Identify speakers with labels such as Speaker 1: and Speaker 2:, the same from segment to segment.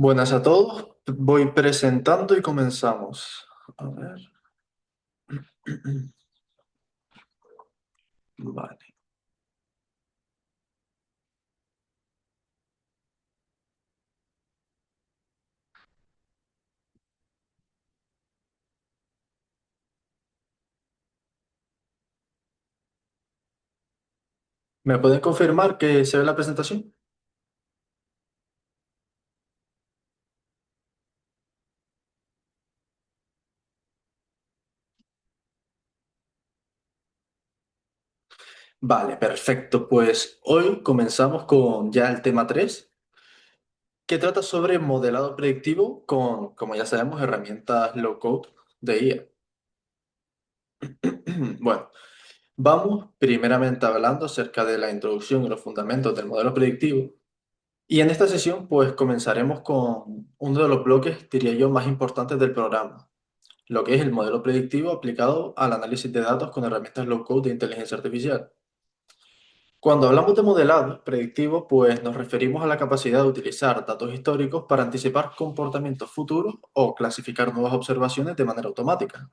Speaker 1: Buenas a todos, voy presentando y comenzamos. A ver. Vale. ¿Me pueden confirmar que se ve la presentación? Vale, perfecto. Pues hoy comenzamos con ya el tema 3, que trata sobre modelado predictivo con, como ya sabemos, herramientas low code de IA. Bueno, vamos primeramente hablando acerca de la introducción y los fundamentos del modelo predictivo. Y en esta sesión, pues comenzaremos con uno de los bloques, diría yo, más importantes del programa, lo que es el modelo predictivo aplicado al análisis de datos con herramientas low-code de inteligencia artificial. Cuando hablamos de modelado predictivo, pues nos referimos a la capacidad de utilizar datos históricos para anticipar comportamientos futuros o clasificar nuevas observaciones de manera automática.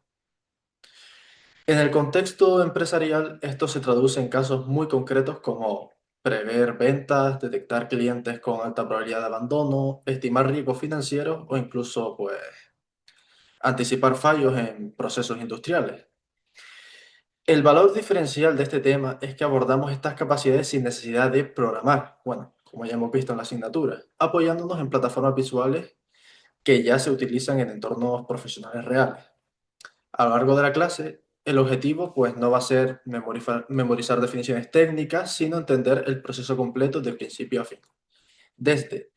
Speaker 1: En el contexto empresarial, esto se traduce en casos muy concretos como prever ventas, detectar clientes con alta probabilidad de abandono, estimar riesgos financieros o incluso pues, anticipar fallos en procesos industriales. El valor diferencial de este tema es que abordamos estas capacidades sin necesidad de programar, bueno, como ya hemos visto en la asignatura, apoyándonos en plataformas visuales que ya se utilizan en entornos profesionales reales. A lo largo de la clase, el objetivo pues no va a ser memorizar definiciones técnicas, sino entender el proceso completo de principio a fin, desde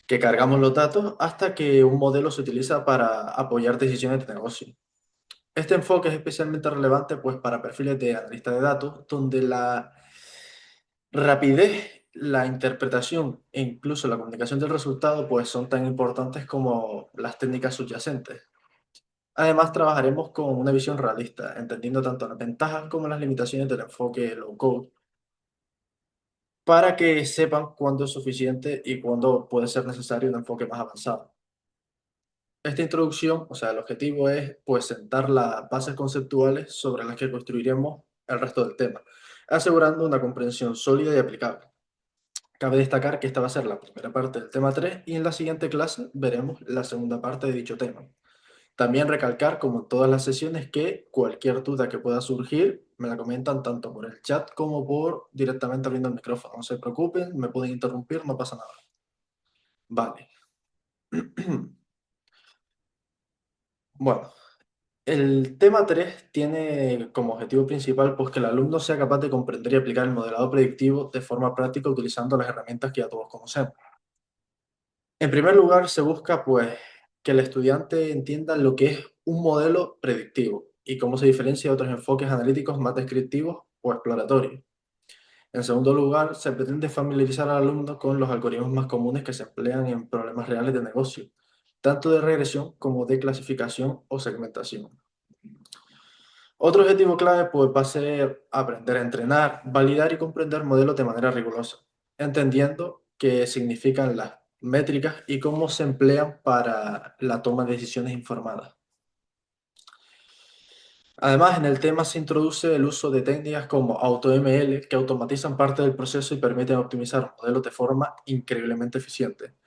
Speaker 1: que cargamos los datos hasta que un modelo se utiliza para apoyar decisiones de negocio. Este enfoque es especialmente relevante pues, para perfiles de analista de datos, donde la rapidez, la interpretación e incluso la comunicación del resultado pues, son tan importantes como las técnicas subyacentes. Además, trabajaremos con una visión realista, entendiendo tanto las ventajas como las limitaciones del enfoque low code, para que sepan cuándo es suficiente y cuándo puede ser necesario un enfoque más avanzado. Esta introducción, o sea, el objetivo es pues sentar las bases conceptuales sobre las que construiremos el resto del tema, asegurando una comprensión sólida y aplicable. Cabe destacar que esta va a ser la primera parte del tema 3 y en la siguiente clase veremos la segunda parte de dicho tema. También recalcar, como en todas las sesiones, que cualquier duda que pueda surgir me la comentan tanto por el chat como por directamente abriendo el micrófono. No se preocupen, me pueden interrumpir, no pasa nada. Vale. Bueno, el tema 3 tiene como objetivo principal pues, que el alumno sea capaz de comprender y aplicar el modelado predictivo de forma práctica utilizando las herramientas que ya todos conocemos. En primer lugar, se busca pues, que el estudiante entienda lo que es un modelo predictivo y cómo se diferencia de otros enfoques analíticos más descriptivos o exploratorios. En segundo lugar, se pretende familiarizar al alumno con los algoritmos más comunes que se emplean en problemas reales de negocio, tanto de regresión como de clasificación o segmentación. Otro objetivo clave pues, va a ser aprender a entrenar, validar y comprender modelos de manera rigurosa, entendiendo qué significan las métricas y cómo se emplean para la toma de decisiones informadas. Además, en el tema se introduce el uso de técnicas como AutoML que automatizan parte del proceso y permiten optimizar modelos de forma increíblemente eficiente,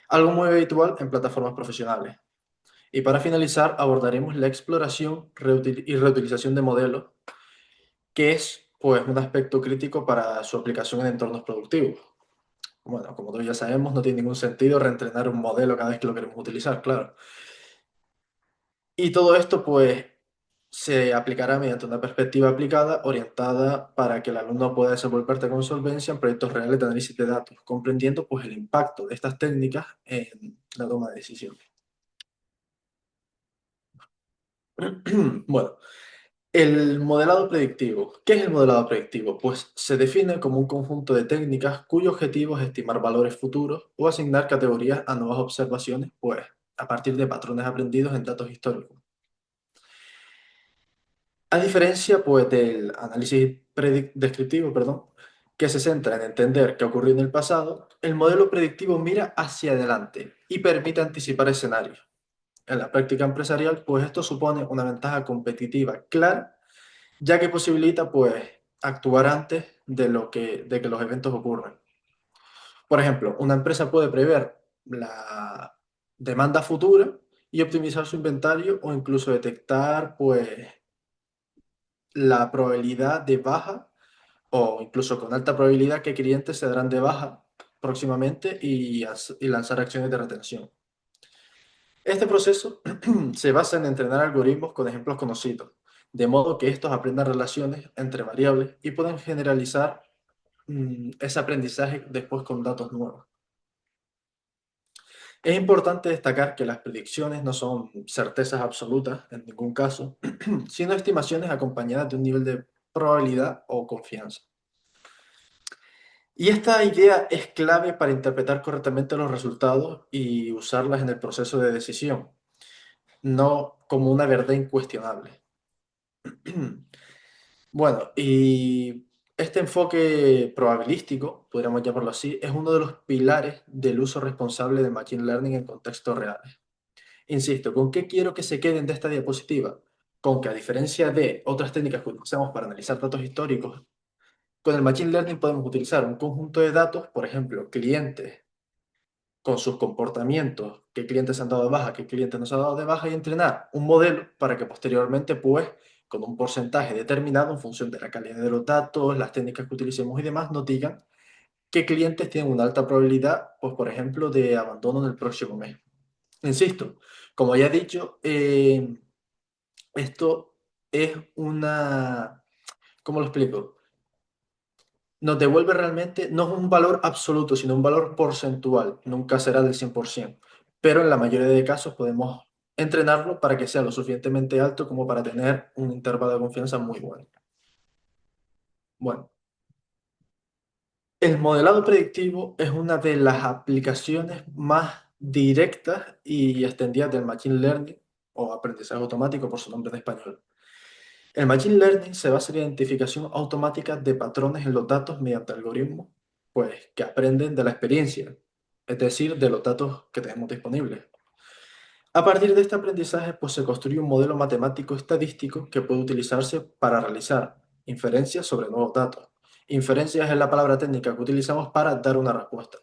Speaker 1: algo muy habitual en plataformas profesionales. Y para finalizar, abordaremos la exploración y reutilización de modelos, que es pues, un aspecto crítico para su aplicación en entornos productivos. Bueno, como todos ya sabemos, no tiene ningún sentido reentrenar un modelo cada vez que lo queremos utilizar, claro. Y todo esto, pues, se aplicará mediante una perspectiva aplicada orientada para que el alumno pueda desenvolverse con solvencia en proyectos reales de análisis de datos, comprendiendo, pues, el impacto de estas técnicas en la toma de decisiones. Bueno, el modelado predictivo. ¿Qué es el modelado predictivo? Pues se define como un conjunto de técnicas cuyo objetivo es estimar valores futuros o asignar categorías a nuevas observaciones, pues a partir de patrones aprendidos en datos históricos. A diferencia, pues, del análisis descriptivo, perdón, que se centra en entender qué ocurrió en el pasado, el modelo predictivo mira hacia adelante y permite anticipar escenarios. En la práctica empresarial, pues esto supone una ventaja competitiva clara, ya que posibilita pues actuar antes de que los eventos ocurran. Por ejemplo, una empresa puede prever la demanda futura y optimizar su inventario o incluso detectar pues la probabilidad de baja o incluso con alta probabilidad que clientes se darán de baja próximamente y lanzar acciones de retención. Este proceso se basa en entrenar algoritmos con ejemplos conocidos, de modo que estos aprendan relaciones entre variables y puedan generalizar ese aprendizaje después con datos nuevos. Es importante destacar que las predicciones no son certezas absolutas en ningún caso, sino estimaciones acompañadas de un nivel de probabilidad o confianza. Y esta idea es clave para interpretar correctamente los resultados y usarlas en el proceso de decisión, no como una verdad incuestionable. Bueno, y este enfoque probabilístico, podríamos llamarlo así, es uno de los pilares del uso responsable de Machine Learning en contextos reales. Insisto, ¿con qué quiero que se queden de esta diapositiva? Con que a diferencia de otras técnicas que utilizamos para analizar datos históricos, con el Machine Learning podemos utilizar un conjunto de datos, por ejemplo, clientes con sus comportamientos, qué clientes se han dado de baja, qué clientes no se han dado de baja y entrenar un modelo para que posteriormente, pues, con un porcentaje determinado en función de la calidad de los datos, las técnicas que utilicemos y demás, nos digan qué clientes tienen una alta probabilidad, pues, por ejemplo, de abandono en el próximo mes. Insisto, como ya he dicho, esto es una, ¿cómo lo explico? Nos devuelve realmente, no es un valor absoluto, sino un valor porcentual. Nunca será del 100%, pero en la mayoría de casos podemos entrenarlo para que sea lo suficientemente alto como para tener un intervalo de confianza muy bueno. Bueno, el modelado predictivo es una de las aplicaciones más directas y extendidas del Machine Learning o aprendizaje automático por su nombre en español. El Machine Learning se basa en la identificación automática de patrones en los datos mediante algoritmos, pues, que aprenden de la experiencia, es decir, de los datos que tenemos disponibles. A partir de este aprendizaje, pues, se construye un modelo matemático estadístico que puede utilizarse para realizar inferencias sobre nuevos datos. Inferencias es la palabra técnica que utilizamos para dar una respuesta.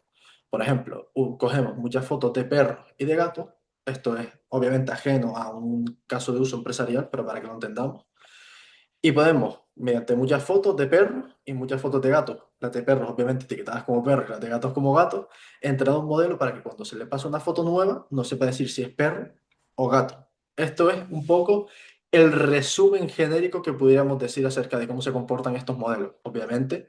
Speaker 1: Por ejemplo, cogemos muchas fotos de perros y de gatos. Esto es obviamente ajeno a un caso de uso empresarial, pero para que lo entendamos. Y podemos, mediante muchas fotos de perros y muchas fotos de gatos, las de perros obviamente etiquetadas como perros y las de gatos como gatos, entrenar un modelo para que cuando se le pase una foto nueva no sepa decir si es perro o gato. Esto es un poco el resumen genérico que pudiéramos decir acerca de cómo se comportan estos modelos. Obviamente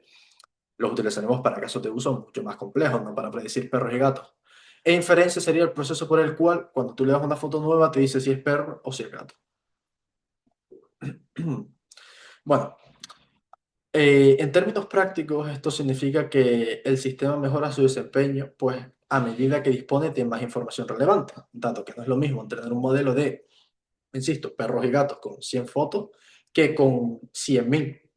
Speaker 1: los utilizaremos para casos de uso mucho más complejos, no para predecir perros y gatos. E inferencia sería el proceso por el cual cuando tú le das una foto nueva te dice si es perro o si es gato. Bueno, en términos prácticos, esto significa que el sistema mejora su desempeño, pues a medida que dispone de más información relevante, dado que no es lo mismo entrenar un modelo de, insisto, perros y gatos con 100 fotos que con 100.000.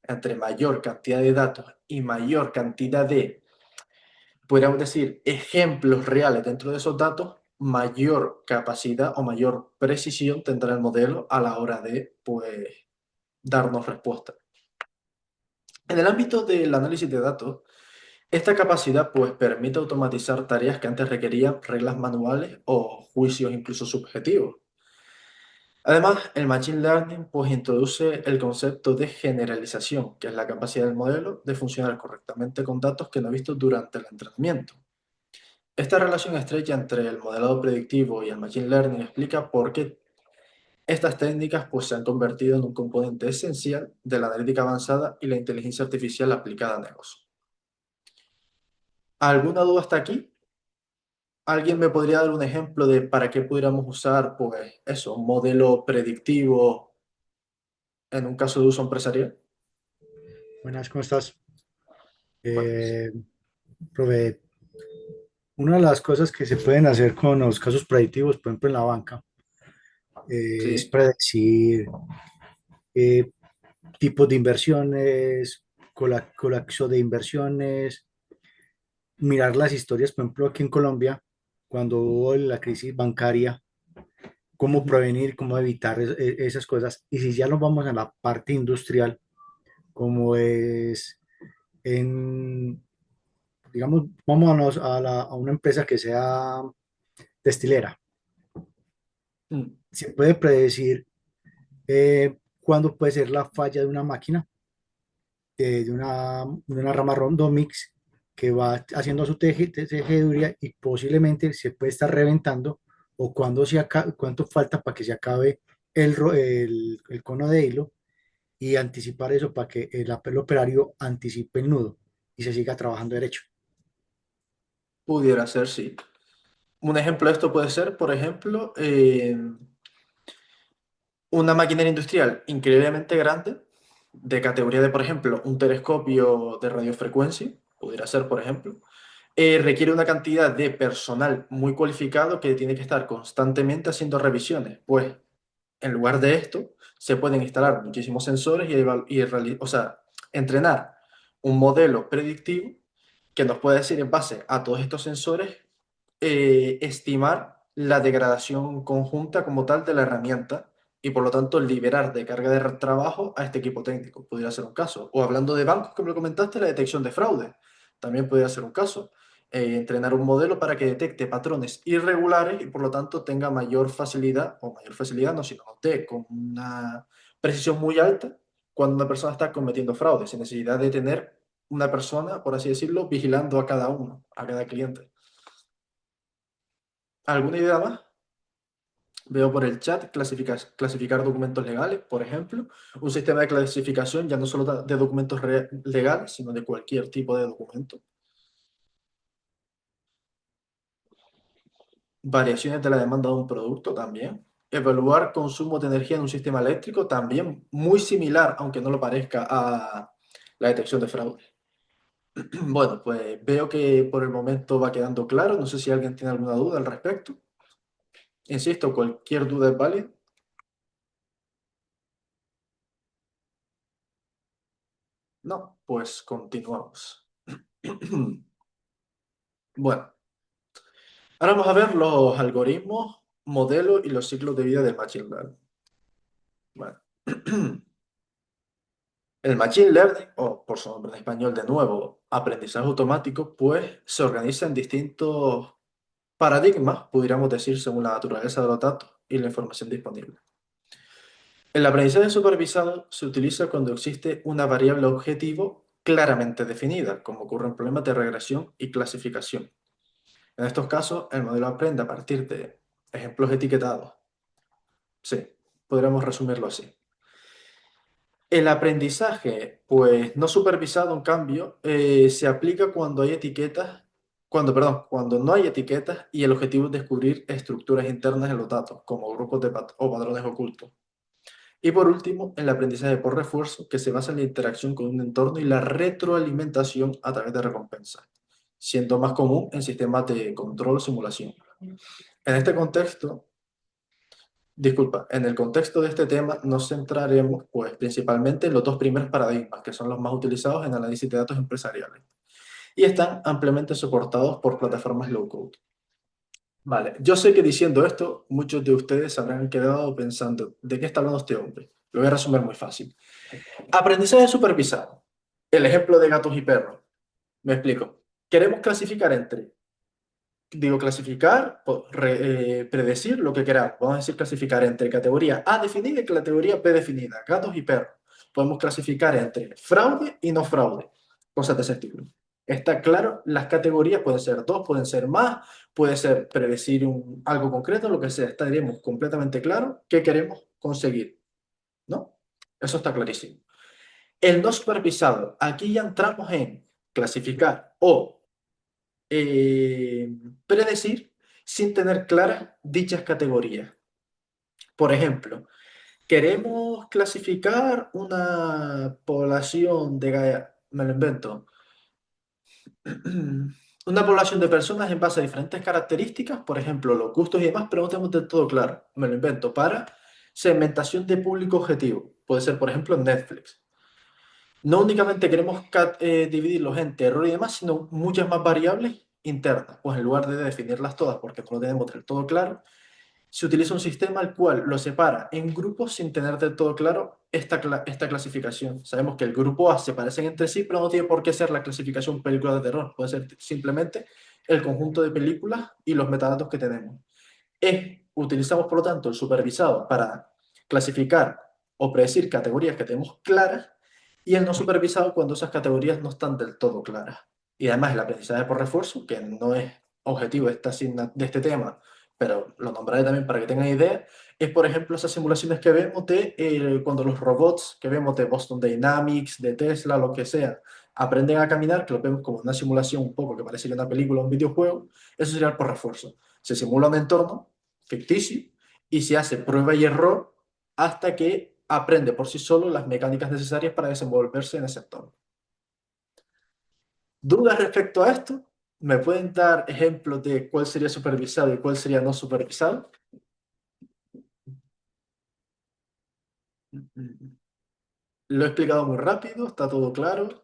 Speaker 1: Entre mayor cantidad de datos y mayor cantidad de, podríamos decir, ejemplos reales dentro de esos datos, mayor capacidad o mayor precisión tendrá el modelo a la hora de, pues, darnos respuesta. En el ámbito del análisis de datos, esta capacidad pues permite automatizar tareas que antes requerían reglas manuales o juicios incluso subjetivos. Además, el Machine Learning pues introduce el concepto de generalización, que es la capacidad del modelo de funcionar correctamente con datos que no ha visto durante el entrenamiento. Esta relación estrecha entre el modelado predictivo y el Machine Learning explica por qué estas técnicas pues, se han convertido en un componente esencial de la analítica avanzada y la inteligencia artificial aplicada a negocios. ¿Alguna duda hasta aquí? ¿Alguien me podría dar un ejemplo de para qué pudiéramos usar, pues, eso, un modelo predictivo en un caso de uso empresarial?
Speaker 2: Buenas, ¿cómo estás?
Speaker 1: Buenas.
Speaker 2: Eh, Profe, una de las cosas que se pueden hacer con los casos predictivos, por ejemplo, en la banca, es
Speaker 1: Sí,
Speaker 2: predecir eh, tipos de inversiones, colapso de inversiones, mirar las historias, por ejemplo, aquí en Colombia, cuando hubo la crisis bancaria, cómo
Speaker 1: Ujú.
Speaker 2: prevenir, cómo evitar esas cosas. Y si ya nos vamos a la parte industrial, como es en, digamos, vámonos a una empresa que sea destilera.
Speaker 1: Mm.
Speaker 2: Se puede predecir cuándo puede ser la falla de una máquina, de una rama Rondomix que va haciendo su tejeduría y posiblemente se puede estar reventando o cuánto falta para que se acabe el cono de hilo y anticipar eso para que el operario anticipe el nudo y se siga trabajando derecho.
Speaker 1: Pudiera ser, sí. Un ejemplo de esto puede ser, por ejemplo, una maquinaria industrial increíblemente grande, de categoría de, por ejemplo, un telescopio de radiofrecuencia, pudiera ser, por ejemplo, requiere una cantidad de personal muy cualificado que tiene que estar constantemente haciendo revisiones. Pues, en lugar de esto, se pueden instalar muchísimos sensores o sea, entrenar un modelo predictivo que nos puede decir en base a todos estos sensores estimar la degradación conjunta como tal de la herramienta y por lo tanto liberar de carga de trabajo a este equipo técnico. Podría ser un caso. O hablando de bancos, como lo comentaste, la detección de fraude. También podría ser un caso. Entrenar un modelo para que detecte patrones irregulares y por lo tanto tenga mayor facilidad, o mayor facilidad, no, sino note con una precisión muy alta cuando una persona está cometiendo fraude, sin necesidad de tener una persona, por así decirlo, vigilando a cada uno, a cada cliente. ¿Alguna idea más? Veo por el chat clasificar documentos legales, por ejemplo, un sistema de clasificación ya no solo de documentos legales, sino de cualquier tipo de documento. Variaciones de la demanda de un producto también. Evaluar consumo de energía en un sistema eléctrico también muy similar, aunque no lo parezca, a la detección de fraude. Bueno, pues veo que por el momento va quedando claro. No sé si alguien tiene alguna duda al respecto. Insisto, cualquier duda es válida. No, pues continuamos. Bueno, ahora vamos a ver los algoritmos, modelos y los ciclos de vida del Machine Learning. Bueno. El Machine Learning, o por su nombre en español de nuevo, aprendizaje automático, pues se organiza en distintos paradigmas, pudiéramos decir, según la naturaleza de los datos y la información disponible. El aprendizaje supervisado se utiliza cuando existe una variable objetivo claramente definida, como ocurre en problemas de regresión y clasificación. En estos casos, el modelo aprende a partir de ejemplos etiquetados. Sí, podríamos resumirlo así. El aprendizaje, pues no supervisado, en cambio, se aplica cuando hay etiquetas, cuando no hay etiquetas y el objetivo es descubrir estructuras internas en los datos, como grupos o patrones ocultos. Y por último, el aprendizaje por refuerzo, que se basa en la interacción con un entorno y la retroalimentación a través de recompensas, siendo más común en sistemas de control o simulación. En este contexto, disculpa, en el contexto de este tema nos centraremos pues, principalmente en los dos primeros paradigmas, que son los más utilizados en análisis de datos empresariales, y están ampliamente soportados por plataformas low-code. Vale, yo sé que diciendo esto, muchos de ustedes habrán quedado pensando, ¿de qué está hablando este hombre? Lo voy a resumir muy fácil. Aprendizaje supervisado. El ejemplo de gatos y perros. Me explico. Queremos clasificar clasificar, o predecir lo que queramos. Vamos a decir clasificar entre categoría A definida y categoría B definida, gatos y perros. Podemos clasificar entre fraude y no fraude, cosas de ese estilo. Está claro, las categorías pueden ser dos, pueden ser más, puede ser predecir algo concreto, lo que sea. Estaríamos completamente claro qué queremos conseguir, ¿no? Eso está clarísimo. El no supervisado, aquí ya entramos en clasificar o eh, predecir sin tener claras dichas categorías. Por ejemplo, queremos clasificar una población me lo invento, una población de personas en base a diferentes características, por ejemplo, los gustos y demás, pero no tenemos del todo claro, me lo invento, para segmentación de público objetivo. Puede ser, por ejemplo, Netflix. No únicamente queremos dividirlos en terror y demás, sino muchas más variables internas. Pues en lugar de definirlas todas, porque no lo tenemos del todo claro, se utiliza un sistema el cual lo separa en grupos sin tener del todo claro esta clasificación. Sabemos que el grupo A se parecen entre sí, pero no tiene por qué ser la clasificación película de terror. Puede ser simplemente el conjunto de películas y los metadatos que tenemos. Utilizamos, por lo tanto, el supervisado para clasificar o predecir categorías que tenemos claras y el no supervisado cuando esas categorías no están del todo claras. Y además el aprendizaje por refuerzo, que no es objetivo de este tema, pero lo nombraré también para que tengan idea, es por ejemplo esas simulaciones que vemos de cuando los robots que vemos de Boston Dynamics, de Tesla, lo que sea, aprenden a caminar, que lo vemos como una simulación un poco que parece que una película o un videojuego, eso sería el por refuerzo. Se simula un entorno ficticio y se hace prueba y error hasta que aprende por sí solo las mecánicas necesarias para desenvolverse en ese entorno. ¿Dudas respecto a esto? ¿Me pueden dar ejemplos de cuál sería supervisado y cuál sería no supervisado? Lo he explicado muy rápido, está todo claro.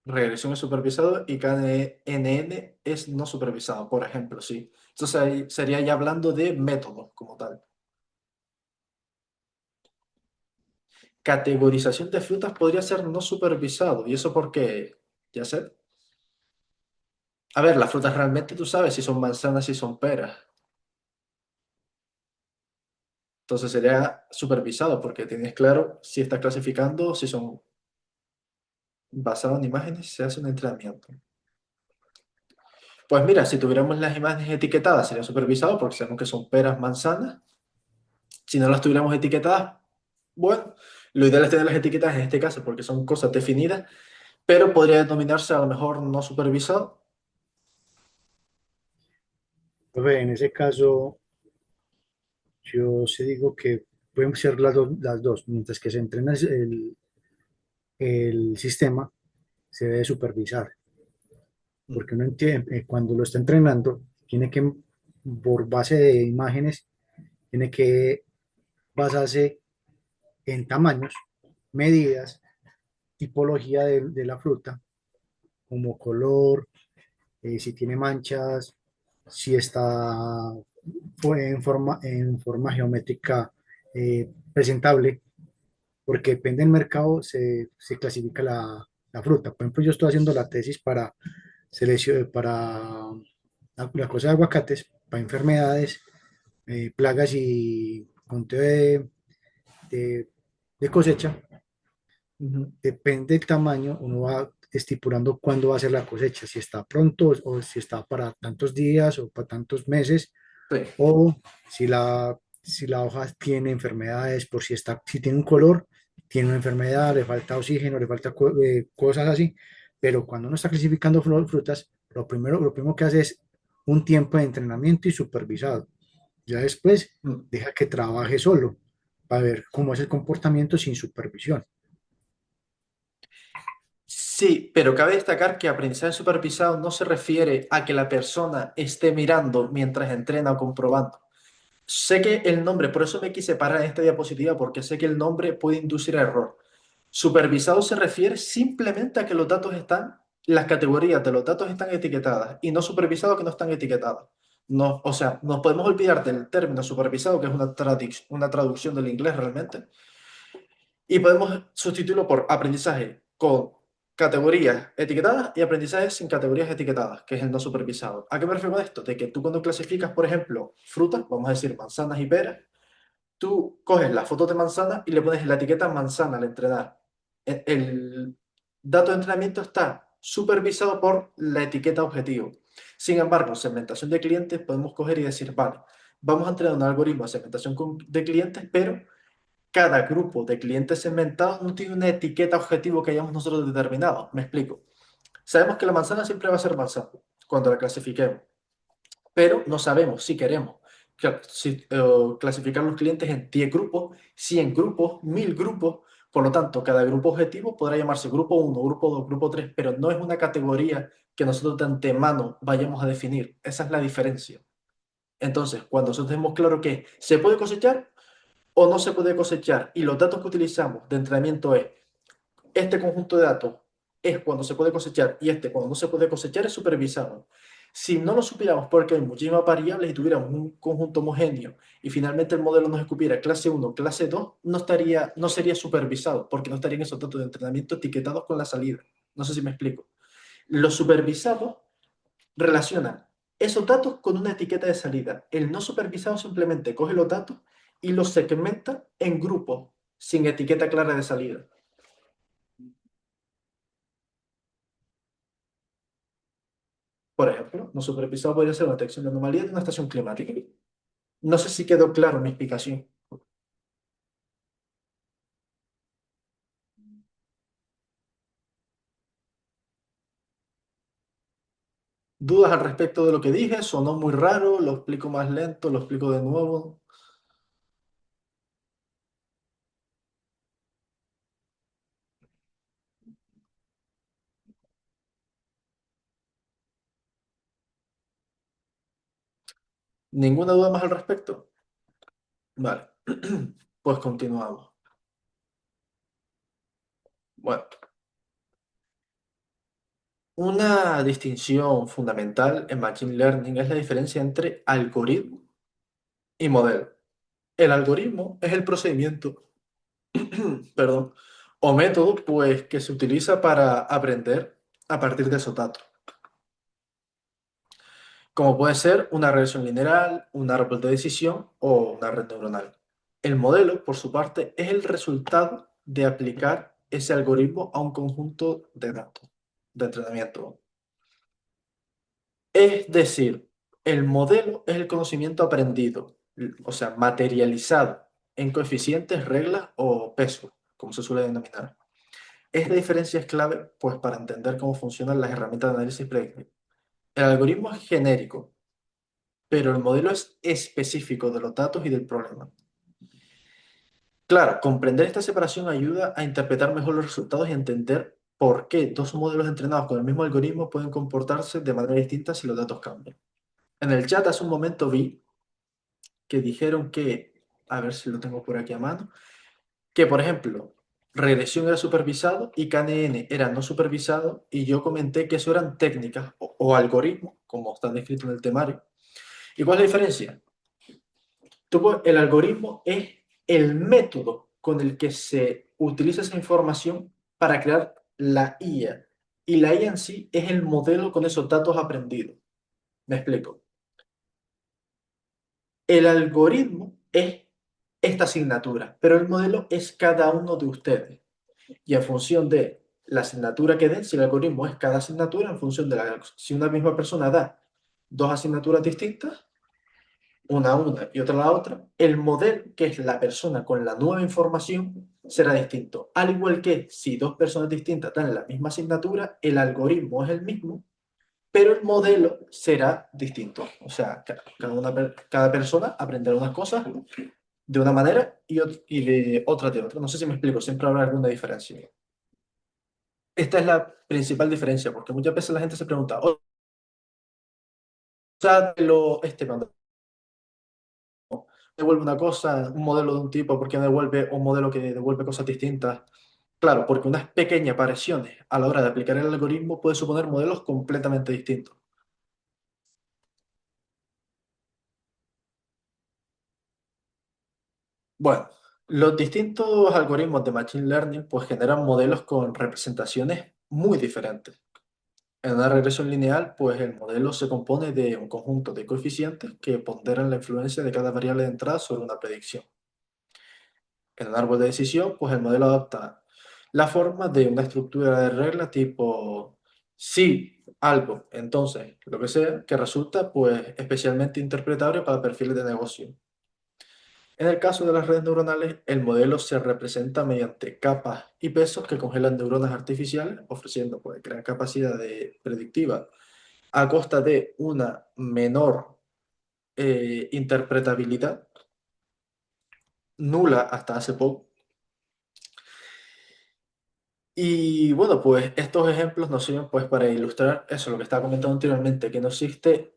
Speaker 1: Regresión es supervisado y KNN es no supervisado, por ejemplo, sí. Entonces ahí sería ya hablando de métodos como tal. Categorización de frutas podría ser no supervisado. ¿Y eso por qué? Ya sé. A ver, las frutas realmente tú sabes si son manzanas, si son peras. Entonces sería supervisado porque tienes claro si estás clasificando, si son basados en imágenes, se hace un entrenamiento. Pues mira, si tuviéramos las imágenes etiquetadas sería supervisado porque sabemos que son peras, manzanas. Si no las tuviéramos etiquetadas, bueno, lo ideal es tener las etiquetas en este caso porque son cosas definidas, pero podría denominarse a lo mejor no supervisado.
Speaker 2: Profe, en ese caso, yo sí digo que pueden ser las dos, mientras que se entrena el sistema, se debe supervisar, porque uno entiende, cuando lo está entrenando, tiene que, por base de imágenes, tiene que basarse en tamaños, medidas, tipología de la fruta, como color, si tiene manchas, si está en forma geométrica presentable, porque depende del mercado se clasifica la fruta. Por ejemplo, yo estoy haciendo la tesis para para la cosa de aguacates, para enfermedades, plagas y conteo de- de cosecha.
Speaker 1: Ujú.
Speaker 2: Depende del tamaño, uno va estipulando cuándo va a ser la cosecha, si está pronto o si está para tantos días o para tantos meses,
Speaker 1: Sí.
Speaker 2: o si la hoja tiene enfermedades, por si está, si tiene un color, tiene una enfermedad, le falta oxígeno, le falta cosas así. Pero cuando uno está clasificando frutas, lo primero que hace es un tiempo de entrenamiento y supervisado. Ya después
Speaker 1: Mm.
Speaker 2: deja que trabaje solo para ver cómo es el comportamiento sin supervisión.
Speaker 1: Sí, pero cabe destacar que aprendizaje supervisado no se refiere a que la persona esté mirando mientras entrena o comprobando. Sé que el nombre, por eso me quise parar en esta diapositiva, porque sé que el nombre puede inducir a error. Supervisado se refiere simplemente a que los datos están, las categorías de los datos están etiquetadas y no supervisado que no están etiquetadas. No, o sea, nos podemos olvidar del término supervisado, que es una traducción del inglés realmente, y podemos sustituirlo por aprendizaje con categorías etiquetadas y aprendizaje sin categorías etiquetadas, que es el no supervisado. ¿A qué me refiero con esto? De que tú cuando clasificas, por ejemplo, frutas, vamos a decir manzanas y peras, tú coges la foto de manzana y le pones la etiqueta manzana al entrenar. El dato de entrenamiento está supervisado por la etiqueta objetivo. Sin embargo, en segmentación de clientes podemos coger y decir, vale, vamos a entrenar un algoritmo de segmentación de clientes, pero cada grupo de clientes segmentados no tiene una etiqueta objetivo que hayamos nosotros determinado. Me explico. Sabemos que la manzana siempre va a ser manzana cuando la clasifiquemos, pero no sabemos si queremos clasificar los clientes en 10 grupos, 100 grupos, 1000 grupos. Por lo tanto, cada grupo objetivo podrá llamarse grupo 1, grupo 2, grupo 3, pero no es una categoría que nosotros de antemano vayamos a definir. Esa es la diferencia. Entonces, cuando nosotros tenemos claro que se puede cosechar o no se puede cosechar y los datos que utilizamos de entrenamiento es este conjunto de datos es cuando se puede cosechar y este cuando no se puede cosechar es supervisado. Si no lo supiéramos porque hay muchísimas variables y tuviéramos un conjunto homogéneo y finalmente el modelo nos escupiera clase uno clase 2 no sería supervisado porque no estarían esos datos de entrenamiento etiquetados con la salida. No sé si me explico. Los supervisados relacionan esos datos con una etiqueta de salida. El no supervisado simplemente coge los datos y los segmenta en grupos sin etiqueta clara de salida. Por ejemplo, no supervisado podría ser una detección de anomalías de una estación climática. No sé si quedó claro mi explicación. ¿Dudas al respecto de lo que dije? ¿Sonó muy raro? ¿Lo explico más lento? ¿Lo explico de nuevo? ¿Ninguna duda más al respecto? Vale, pues continuamos. Bueno, una distinción fundamental en Machine Learning es la diferencia entre algoritmo y modelo. El algoritmo es el procedimiento, perdón, o método pues, que se utiliza para aprender a partir de esos datos, como puede ser una regresión lineal, un árbol de decisión o una red neuronal. El modelo, por su parte, es el resultado de aplicar ese algoritmo a un conjunto de datos de entrenamiento. Es decir, el modelo es el conocimiento aprendido, o sea, materializado en coeficientes, reglas o pesos, como se suele denominar. Esta diferencia es clave pues, para entender cómo funcionan las herramientas de análisis predictivo. El algoritmo es genérico, pero el modelo es específico de los datos y del problema. Claro, comprender esta separación ayuda a interpretar mejor los resultados y entender por qué dos modelos entrenados con el mismo algoritmo pueden comportarse de manera distinta si los datos cambian. En el chat hace un momento vi que dijeron que, a ver si lo tengo por aquí a mano, que por ejemplo, regresión era supervisado y KNN era no supervisado y yo comenté que eso eran técnicas o algoritmos, como está descrito en el temario. ¿Y cuál es la diferencia? El algoritmo es el método con el que se utiliza esa información para crear la IA. Y la IA en sí es el modelo con esos datos aprendidos. Me explico. El algoritmo es esta asignatura, pero el modelo es cada uno de ustedes. Y en función de la asignatura que den, si el algoritmo es cada asignatura, en función de si una misma persona da dos asignaturas distintas, una y otra la otra, el modelo, que es la persona con la nueva información, será distinto. Al igual que si dos personas distintas dan la misma asignatura, el algoritmo es el mismo, pero el modelo será distinto. O sea, cada persona aprenderá unas cosas de una manera y de otra de otra. No sé si me explico, siempre habrá alguna diferencia. Esta es la principal diferencia, porque muchas veces la gente se pregunta, o sea, cuando devuelve una cosa, un modelo de un tipo, ¿por qué no devuelve un modelo que devuelve cosas distintas? Claro, porque unas pequeñas variaciones a la hora de aplicar el algoritmo puede suponer modelos completamente distintos. Bueno, los distintos algoritmos de Machine Learning pues generan modelos con representaciones muy diferentes. En una regresión lineal, pues el modelo se compone de un conjunto de coeficientes que ponderan la influencia de cada variable de entrada sobre una predicción. En un árbol de decisión, pues el modelo adopta la forma de una estructura de regla tipo si algo, entonces lo que sea, que resulta pues especialmente interpretable para perfiles de negocio. En el caso de las redes neuronales, el modelo se representa mediante capas y pesos que congelan neuronas artificiales, ofreciendo pues, gran capacidad de predictiva a costa de una menor interpretabilidad, nula hasta hace poco. Y bueno, pues estos ejemplos nos sirven pues para ilustrar eso, lo que estaba comentando anteriormente, que no existe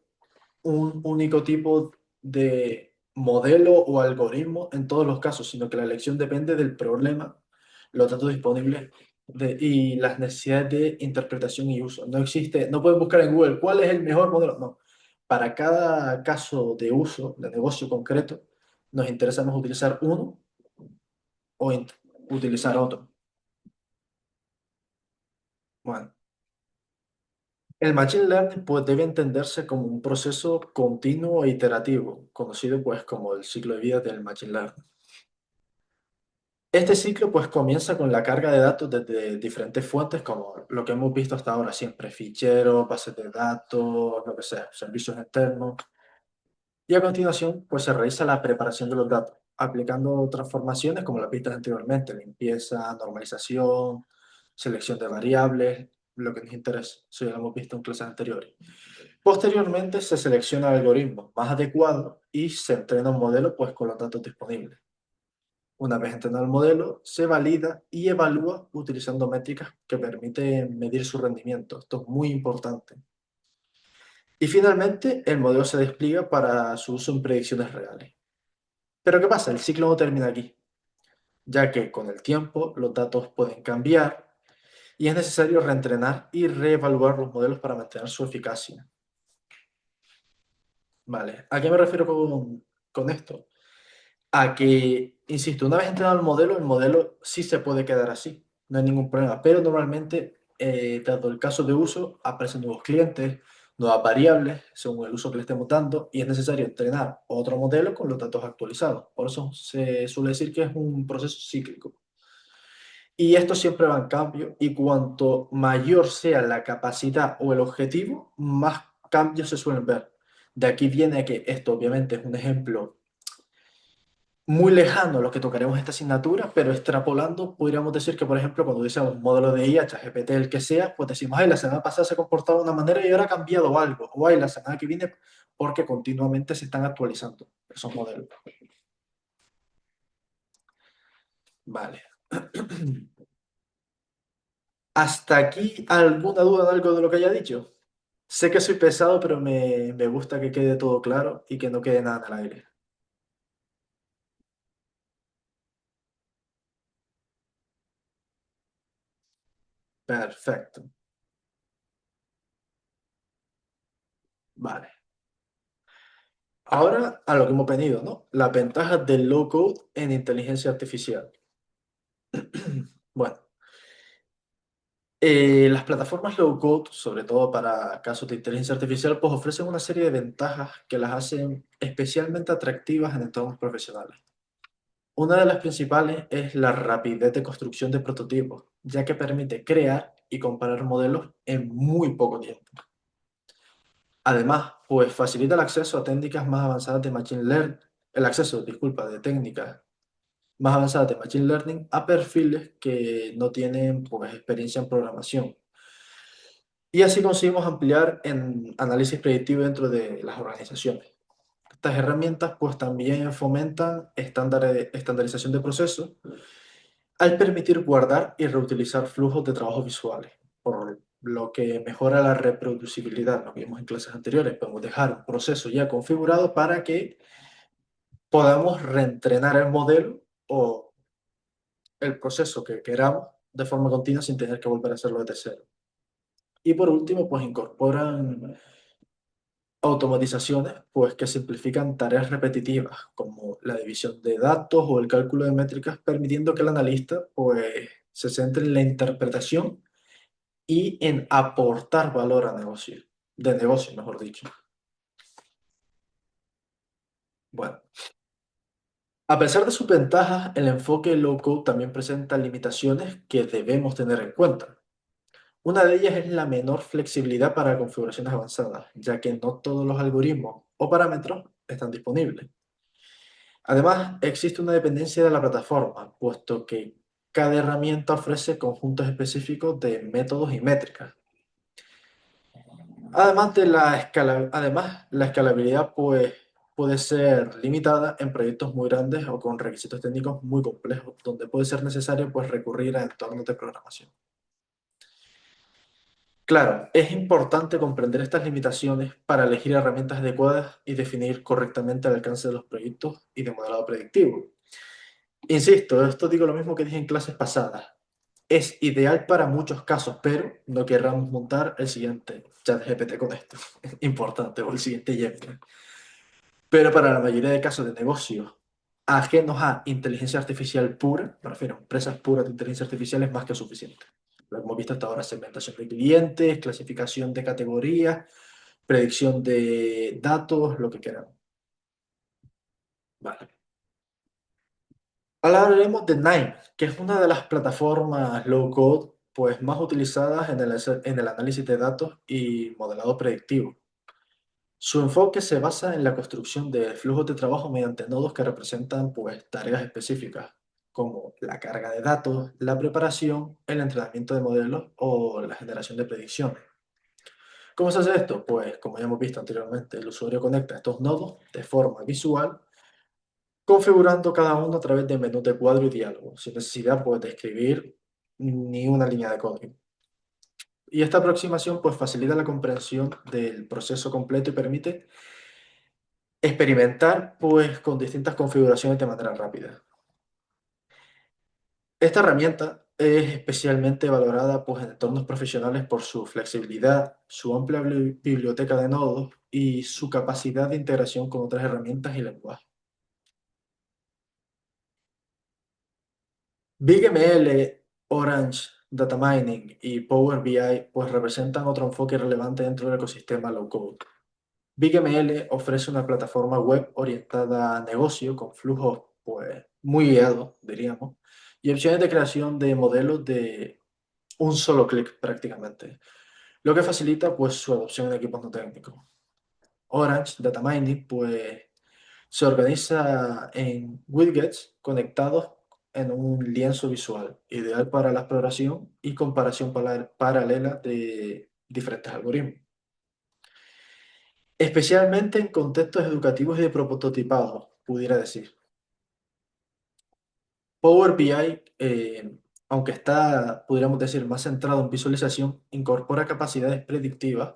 Speaker 1: un único tipo de modelo o algoritmo en todos los casos, sino que la elección depende del problema, los datos disponibles y las necesidades de interpretación y uso. No existe, no pueden buscar en Google cuál es el mejor modelo. No. Para cada caso de uso, de negocio concreto, nos interesa más utilizar uno o utilizar otro. Bueno, el Machine Learning pues, debe entenderse como un proceso continuo e iterativo, conocido pues como el ciclo de vida del Machine Learning. Este ciclo pues comienza con la carga de datos desde diferentes fuentes, como lo que hemos visto hasta ahora, siempre ficheros, bases de datos, lo que sea, servicios externos. Y a continuación pues se realiza la preparación de los datos, aplicando transformaciones como las vistas anteriormente, limpieza, normalización, selección de variables, lo que nos interesa, eso ya lo hemos visto en clases anteriores. Posteriormente se selecciona el algoritmo más adecuado y se entrena un modelo pues con los datos disponibles. Una vez entrenado el modelo, se valida y evalúa utilizando métricas que permiten medir su rendimiento. Esto es muy importante. Y finalmente, el modelo se despliega para su uso en predicciones reales. Pero ¿qué pasa? El ciclo no termina aquí, ya que con el tiempo los datos pueden cambiar y es necesario reentrenar y reevaluar los modelos para mantener su eficacia. Vale, ¿a qué me refiero con esto? A que, insisto, una vez entrenado el modelo sí se puede quedar así, no hay ningún problema, pero normalmente, dado el caso de uso, aparecen nuevos clientes, nuevas variables, según el uso que le estemos dando, y es necesario entrenar otro modelo con los datos actualizados. Por eso se suele decir que es un proceso cíclico. Y esto siempre va en cambio, y cuanto mayor sea la capacidad o el objetivo, más cambios se suelen ver. De aquí viene que esto obviamente es un ejemplo muy lejano a lo que tocaremos esta asignatura, pero extrapolando, podríamos decir que, por ejemplo, cuando utilizamos un modelo de IA, ChatGPT, el que sea, pues decimos, ay, la semana pasada se comportaba de una manera y ahora ha cambiado algo, o ay, la semana que viene, porque continuamente se están actualizando esos modelos. Vale. ¿Hasta aquí alguna duda en algo de lo que haya dicho? Sé que soy pesado, pero me gusta que quede todo claro y que no quede nada en el aire. Perfecto. Vale. Ahora a lo que hemos venido, ¿no? Las ventajas del low code en inteligencia artificial. Bueno, las plataformas low code, sobre todo para casos de inteligencia artificial, pues ofrecen una serie de ventajas que las hacen especialmente atractivas en entornos profesionales. Una de las principales es la rapidez de construcción de prototipos, ya que permite crear y comparar modelos en muy poco tiempo. Además, pues facilita el acceso a técnicas más avanzadas de machine learning, el acceso, disculpa, de técnicas más avanzadas de Machine Learning a perfiles que no tienen pues, experiencia en programación. Y así conseguimos ampliar en análisis predictivo dentro de las organizaciones. Estas herramientas pues también fomentan estandarización de procesos al permitir guardar y reutilizar flujos de trabajo visuales, por lo que mejora la reproducibilidad, lo que vimos en clases anteriores. Podemos dejar un proceso ya configurado para que podamos reentrenar el modelo o el proceso que queramos de forma continua sin tener que volver a hacerlo desde cero. Y por último, pues incorporan automatizaciones pues, que simplifican tareas repetitivas como la división de datos o el cálculo de métricas, permitiendo que el analista pues, se centre en la interpretación y en aportar valor a negocio, de negocio, mejor dicho. Bueno, a pesar de sus ventajas, el enfoque low-code también presenta limitaciones que debemos tener en cuenta. Una de ellas es la menor flexibilidad para configuraciones avanzadas, ya que no todos los algoritmos o parámetros están disponibles. Además, existe una dependencia de la plataforma, puesto que cada herramienta ofrece conjuntos específicos de métodos y métricas. Además, la escalabilidad pues, puede ser limitada en proyectos muy grandes o con requisitos técnicos muy complejos, donde puede ser necesario pues, recurrir a entornos de programación. Claro, es importante comprender estas limitaciones para elegir herramientas adecuadas y definir correctamente el alcance de los proyectos y de modelado predictivo. Insisto, esto digo lo mismo que dije en clases pasadas. Es ideal para muchos casos, pero no querramos montar el siguiente ChatGPT con esto. Importante, o el siguiente Gemini. Pero para la mayoría de casos de negocios ajenos a inteligencia artificial pura, me refiero a empresas puras de inteligencia artificial, es más que suficiente. Lo hemos visto hasta ahora: segmentación de clientes, clasificación de categorías, predicción de datos, lo que queramos. Vale. Ahora hablaremos de Nine, que es una de las plataformas low code pues, más utilizadas en el análisis de datos y modelado predictivo. Su enfoque se basa en la construcción de flujos de trabajo mediante nodos que representan pues, tareas específicas, como la carga de datos, la preparación, el entrenamiento de modelos o la generación de predicciones. ¿Cómo se hace esto? Pues, como ya hemos visto anteriormente, el usuario conecta estos nodos de forma visual, configurando cada uno a través de menús de cuadro y diálogo, sin necesidad pues, de escribir ni una línea de código. Y esta aproximación pues, facilita la comprensión del proceso completo y permite experimentar pues, con distintas configuraciones de manera rápida. Esta herramienta es especialmente valorada pues, en entornos profesionales por su flexibilidad, su amplia biblioteca de nodos y su capacidad de integración con otras herramientas y lenguajes. BigML, Orange, Data Mining y Power BI pues, representan otro enfoque relevante dentro del ecosistema low code. BigML ofrece una plataforma web orientada a negocio con flujos pues, muy guiados, diríamos, y opciones de creación de modelos de un solo clic prácticamente, lo que facilita pues, su adopción en equipos no técnicos. Orange Data Mining pues, se organiza en widgets conectados en un lienzo visual, ideal para la exploración y comparación paralela de diferentes algoritmos, especialmente en contextos educativos y de prototipado, pudiera decir. Power BI, aunque está, podríamos decir, más centrado en visualización, incorpora capacidades predictivas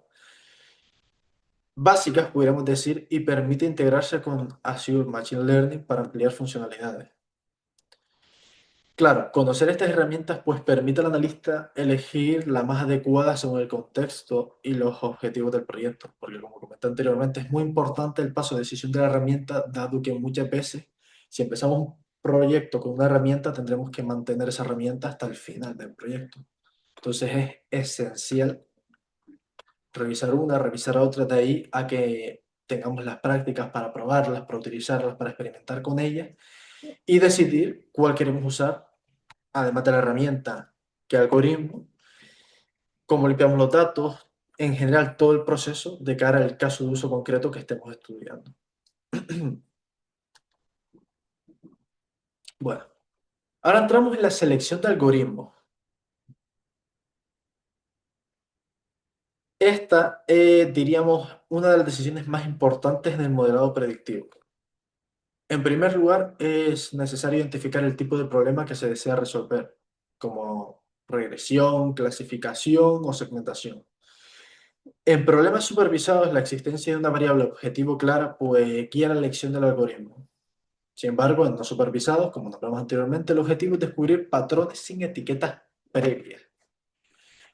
Speaker 1: básicas, pudiéramos decir, y permite integrarse con Azure Machine Learning para ampliar funcionalidades. Claro, conocer estas herramientas pues permite al analista elegir la más adecuada según el contexto y los objetivos del proyecto, porque como comenté anteriormente, es muy importante el paso de decisión de la herramienta, dado que muchas veces, si empezamos un proyecto con una herramienta, tendremos que mantener esa herramienta hasta el final del proyecto. Entonces es esencial revisar una, revisar otra, de ahí a que tengamos las prácticas para probarlas, para utilizarlas, para experimentar con ellas y decidir cuál queremos usar, además de la herramienta, qué algoritmo, cómo limpiamos los datos, en general todo el proceso de cara al caso de uso concreto que estemos estudiando. Bueno, ahora entramos en la selección de algoritmos. Esta es, diríamos, una de las decisiones más importantes en el modelado predictivo. En primer lugar, es necesario identificar el tipo de problema que se desea resolver, como regresión, clasificación o segmentación. En problemas supervisados, la existencia de una variable objetivo clara puede guiar la elección del algoritmo. Sin embargo, en no supervisados, como nos hablamos anteriormente, el objetivo es descubrir patrones sin etiquetas previas.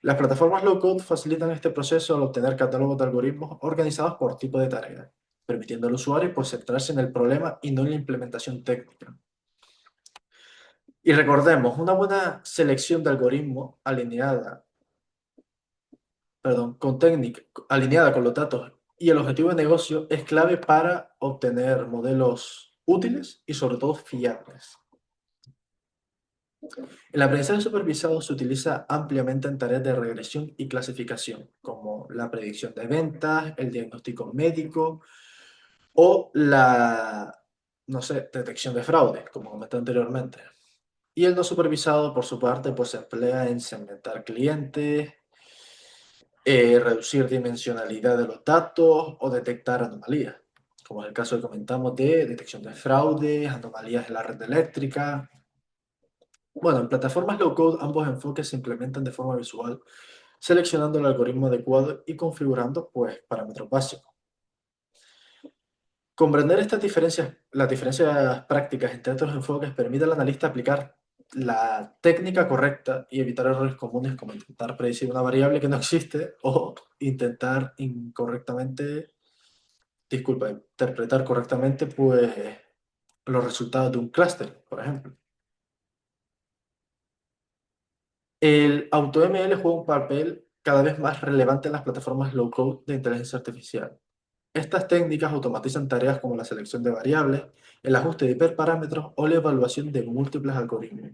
Speaker 1: Las plataformas low-code facilitan este proceso al obtener catálogos de algoritmos organizados por tipo de tarea, permitiendo al usuario pues, centrarse en el problema y no en la implementación técnica. Y recordemos, una buena selección de algoritmos alineada, perdón, con técnica alineada con los datos y el objetivo de negocio es clave para obtener modelos útiles y sobre todo fiables. El aprendizaje supervisado se utiliza ampliamente en tareas de regresión y clasificación, como la predicción de ventas, el diagnóstico médico o la, no sé, detección de fraude, como comenté anteriormente. Y el no supervisado, por su parte, pues se emplea en segmentar clientes, reducir dimensionalidad de los datos o detectar anomalías, como es el caso que comentamos de detección de fraudes, anomalías en la red eléctrica. Bueno, en plataformas low code ambos enfoques se implementan de forma visual, seleccionando el algoritmo adecuado y configurando pues parámetros básicos. Comprender estas diferencias, las diferencias prácticas entre estos enfoques permite al analista aplicar la técnica correcta y evitar errores comunes como intentar predecir una variable que no existe o intentar interpretar correctamente pues, los resultados de un clúster, por ejemplo. El AutoML juega un papel cada vez más relevante en las plataformas low-code de inteligencia artificial. Estas técnicas automatizan tareas como la selección de variables, el ajuste de hiperparámetros o la evaluación de múltiples algoritmos,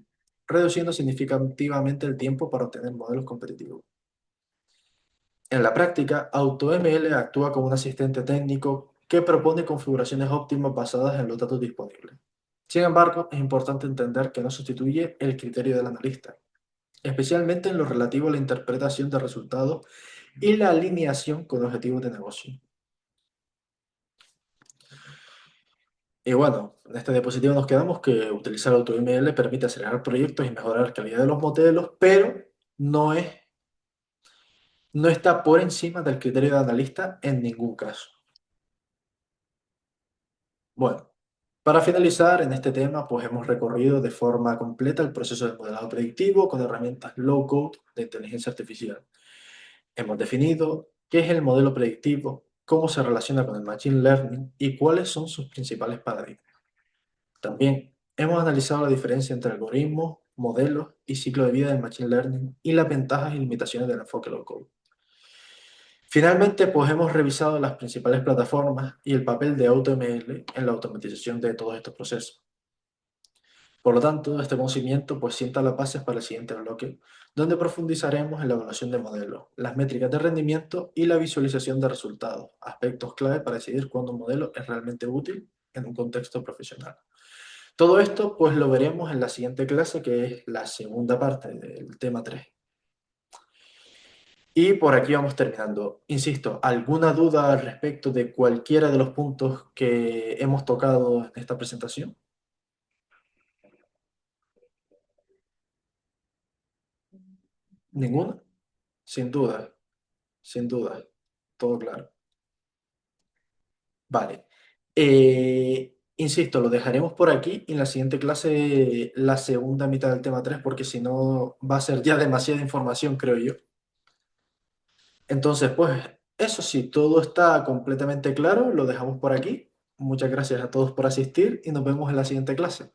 Speaker 1: reduciendo significativamente el tiempo para obtener modelos competitivos. En la práctica, AutoML actúa como un asistente técnico que propone configuraciones óptimas basadas en los datos disponibles. Sin embargo, es importante entender que no sustituye el criterio del analista, especialmente en lo relativo a la interpretación de resultados y la alineación con objetivos de negocio. Y bueno, en esta diapositiva nos quedamos que utilizar AutoML permite acelerar proyectos y mejorar la calidad de los modelos, pero no es, no está por encima del criterio de analista en ningún caso. Bueno, para finalizar en este tema, pues hemos recorrido de forma completa el proceso de modelado predictivo con herramientas low-code de inteligencia artificial. Hemos definido qué es el modelo predictivo, cómo se relaciona con el machine learning y cuáles son sus principales paradigmas. También hemos analizado la diferencia entre algoritmos, modelos y ciclo de vida del Machine Learning y las ventajas y limitaciones del enfoque low-code. Finalmente, pues hemos revisado las principales plataformas y el papel de AutoML en la automatización de todos estos procesos. Por lo tanto, este conocimiento pues sienta las bases para el siguiente bloque, donde profundizaremos en la evaluación de modelos, las métricas de rendimiento y la visualización de resultados, aspectos clave para decidir cuándo un modelo es realmente útil en un contexto profesional. Todo esto pues lo veremos en la siguiente clase, que es la segunda parte del tema 3. Y por aquí vamos terminando. Insisto, ¿alguna duda al respecto de cualquiera de los puntos que hemos tocado en esta presentación? ¿Ninguna? Sin duda, sin duda. Todo claro. Vale. Insisto, lo dejaremos por aquí y en la siguiente clase la segunda mitad del tema 3 porque si no va a ser ya demasiada información, creo yo. Entonces, pues eso sí, todo está completamente claro, lo dejamos por aquí. Muchas gracias a todos por asistir y nos vemos en la siguiente clase.